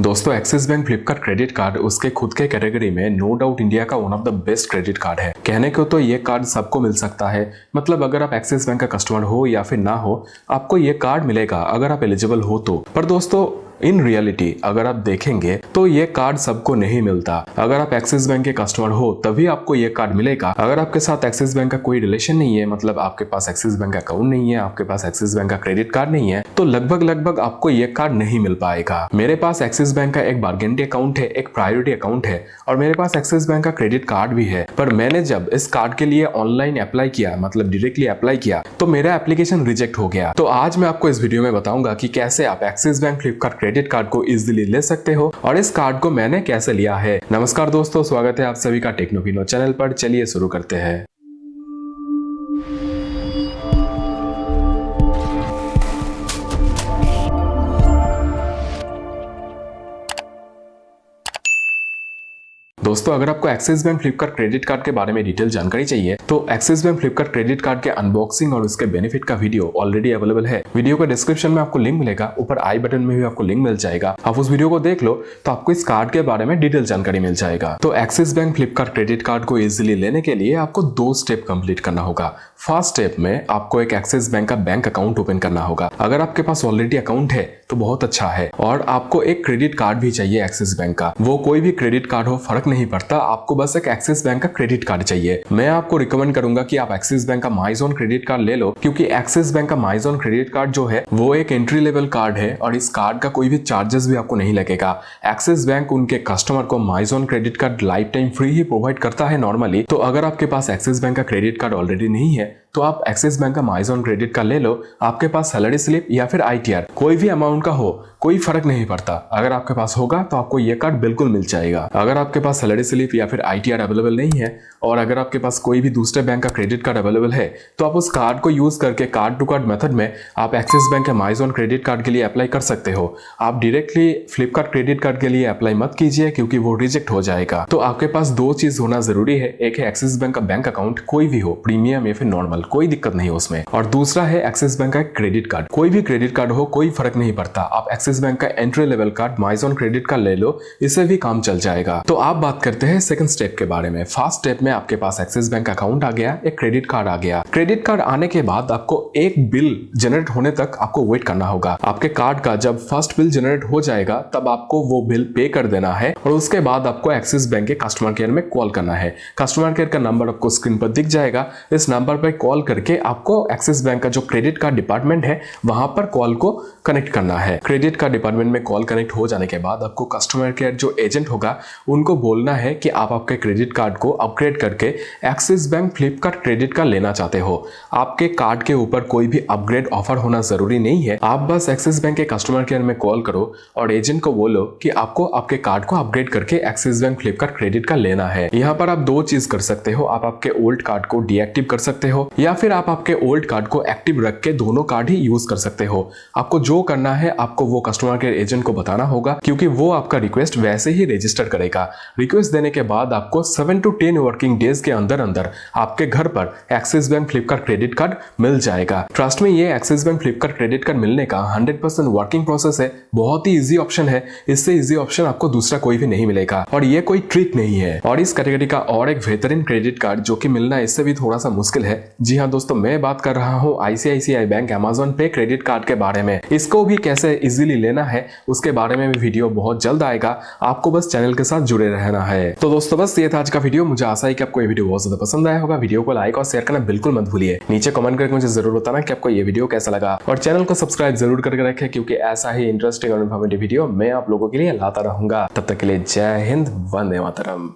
दोस्तों axis bank Flipkart credit card उसके खुद के कैटेगरी में नो डाउट इंडिया का one of the best credit card है। कहने को तो ये कार्ड सबको मिल सकता है, मतलब अगर आप एक्सिस बैंक का कस्टमर हो या फिर ना हो, आपको ये कार्ड मिलेगा अगर आप एलिजिबल हो तो। पर दोस्तों इन रियलिटी अगर आप देखेंगे तो ये कार्ड सबको नहीं मिलता। अगर आप एक्सिस बैंक के कस्टमर हो तभी आपको ये कार्ड मिलेगा। अगर आपके साथ एक्सिस बैंक का कोई रिलेशन नहीं है, मतलब आपके पास एक्सिस बैंक अकाउंट नहीं है, आपके पास एक्सिस बैंक का क्रेडिट कार्ड नहीं है, तो लगभग आपको ये कार्ड नहीं मिल पाएगा। मेरे पास एक्सिस बैंक का एक बारगेंटी अकाउंट है, एक प्रायोरिटी अकाउंट है और मेरे पास एक्सिस बैंक का क्रेडिट कार्ड भी है। पर मैंने जब इस कार्ड के लिए ऑनलाइन अप्लाई किया, मतलब डायरेक्टली अप्लाई किया, तो मेरा एप्लीकेशन रिजेक्ट हो गया। तो आज मैं आपको इस वीडियो में बताऊंगा कि कैसे आप axis bank Flipkart credit card को इजीली ले सकते हो और इस कार्ड को मैंने कैसे लिया है। नमस्कार दोस्तों, स्वागत है आप सभी का टेक्नोफिनो चैनल पर। चलिए शुरू करते हैं। दोस्तों अगर आपको axis bank Flipkart credit card के बारे में डिटेल जानकारी चाहिए तो axis bank Flipkart credit card के अनबॉक्सिंग और उसके बेनिफिट का वीडियो ऑलरेडी अवेलेबल है। वीडियो का डिस्क्रिप्शन में आपको लिंक मिलेगा, ऊपर आई बटन में भी आपको लिंक मिल जाएगा। आप उस वीडियो को देख लो तो आपको इस कार्ड के बारे में डिटेल जानकारी मिल जाएगा। तो axis bank Flipkart credit card को इजिली लेने के लिए आपको 2 स्टेप कंप्लीट करना होगा। फर्स्ट स्टेप में आपको एक एक्सिस बैंक का बैंक अकाउंट ओपन करना होगा। अगर आपके पास ऑलरेडी अकाउंट है तो बहुत अच्छा है। और आपको एक क्रेडिट कार्ड भी चाहिए एक्सिस बैंक का। वो कोई भी क्रेडिट कार्ड हो, फर्क नहीं पड़ता, आपको बस एक एक्सिस बैंक का क्रेडिट कार्ड चाहिए। मैं आपको रिकमेंड करूंगा कि आप एक्सिस बैंक का माइजोन क्रेडिट कार्ड ले लो, क्योंकि एक्सिस बैंक का माइजोन क्रेडिट कार्ड जो है वो एक एंट्री लेवल कार्ड है और इस कार्ड का कोई भी चार्जेस भी आपको नहीं लगेगा। एक्सिस बैंक उनके कस्टमर को my zone credit card lifetime free ही प्रोवाइड करता है नॉर्मली। तो अगर आपके पास एक्सिस बैंक का क्रेडिट कार्ड ऑलरेडी नहीं है तो आप एक्सिस बैंक का माइजोन क्रेडिट कार्ड ले लो। आपके पास सैलरी स्लिप या फिर ITR कोई भी अमाउंट का हो, कोई फर्क नहीं पड़ता, अगर आपके पास होगा तो आपको ये कार्ड बिल्कुल मिल जाएगा। अगर आपके पास सैलरी स्लिप या फिर ITR अवेलेबल नहीं है और अगर आपके पास कोई भी दूसरे बैंक का क्रेडिट कार्ड अवेलेबल है तो आप उस कार्ड को यूज करके कार्ड टू कार्ड मेथड में आप एक्सिस बैंक के माइजोन क्रेडिट कार्ड के लिए अप्लाई कर सकते हो। आप डायरेक्टली फ्लिपकार्ट क्रेडिट कार्ड के लिए अप्लाई मत कीजिए, क्योंकि वो रिजेक्ट हो जाएगा। तो आपके पास 2 चीज होना जरूरी है। एक है एक्सिस बैंक का बैंक अकाउंट, कोई भी हो, प्रीमियम या फिर नॉर्मल, कोई दिक्कत नहीं है उसमें। और दूसरा है एक्सिस बैंक का क्रेडिट कार्ड। कोई भी क्रेडिट कार्ड हो, कोई फर्क नहीं पड़ता, आप एक्सिस बैंक का entry level card माइजोन credit card ले लो, इससे भी काम चल जाएगा। तो आप बात करते हैं सेकंड स्टेप के बारे में। फर्स्ट स्टेप में आपके पास एक्सिस बैंक अकाउंट आ गया, एक क्रेडिट कार्ड आ गया। क्रेडिट कार्ड आने के बाद आपको एक बिल जनरेट होने तक आपको वेट करना होगा। आपके कार्ड का जब फर्स्ट बिल जनरेट हो जाएगा तब आपको वो बिल पे कर देना है और उसके बाद आपको एक्सिस बैंक के कस्टमर केयर में कॉल करना है। कस्टमर केयर का नंबर आपको स्क्रीन पर दिख जाएगा। इस नंबर पर कॉल करके आपको एक्सिस बैंक का जो क्रेडिट कार्ड डिपार्टमेंट है वहां पर कॉल को कनेक्ट करना है। क्रेडिट कार्ड डिपार्टमेंट में कॉल कनेक्ट हो जाने के बाद आपको कस्टमर केयर जो एजेंट होगा उनको बोलना है कि आप आपके क्रेडिट कार्ड को अपग्रेड करके axis bank Flipkart credit card लेना चाहते हो। आपके कार्ड के ऊपर कोई भी अपग्रेड ऑफर होना जरूरी नहीं है। आप बस एक्सिस बैंक के कस्टमर केयर में कॉल करो और एजेंट को बोलो कि आपको आपके कार्ड को अपग्रेड करके axis bank Flipkart credit card लेना है। यहाँ पर आप 2 चीज कर सकते हो। आप आपके ओल्ड कार्ड को डीएक्टिव कर सकते हो या फिर आप आपके ओल्ड कार्ड को एक्टिव रख के दोनों कार्ड ही यूज कर सकते हो। आपको जो करना है आपको वो कस्टमर केयर एजेंट को बताना होगा, क्योंकि वो आपका रिक्वेस्ट वैसे ही रजिस्टर करेगा। रिक्वेस्ट देने के बाद आपको 7 to 10 वर्किंग डेज के अंदर अंदर आपके घर पर Axis bank Flipkart credit card मिल जाएगा। ट्रस्ट में ये Axis bank Flipkart credit card मिलने का 100% वर्किंग प्रोसेस है। बहुत ही इजी ऑप्शन है, इससे इजी ऑप्शन आपको दूसरा कोई भी नहीं मिलेगा और ये कोई ट्रिक नहीं है। और इस कैटेगरी का और एक बेहतरीन क्रेडिट कार्ड जो कि मिलना इससे भी थोड़ा सा मुश्किल है। जी हाँ दोस्तों, मैं बात कर रहा हूँ ICICI बैंक अमेज़न पे क्रेडिट कार्ड के बारे में। इसको भी कैसे इजीली लेना है उसके बारे में भी वीडियो बहुत जल्द आएगा। आपको बस चैनल के साथ जुड़े रहना है। तो दोस्तों बस ये था आज का वीडियो। मुझे आशा है कि आपको ये वीडियो बहुत ज्यादा पसंद आया होगा। वीडियो को लाइक और शेयर करना बिल्कुल मत भूलिए। नीचे कमेंट करके मुझे जरूर बताना कि आपको ये वीडियो कैसा लगा और चैनल को सब्सक्राइब जरूर करके रखें, क्योंकि ऐसा ही इंटरेस्टिंग और इन्फॉर्मेटिव वीडियो मैं आप लोगों के लिए लाता रहूंगा। तब तक के लिए जय हिंद, वंदे मातरम।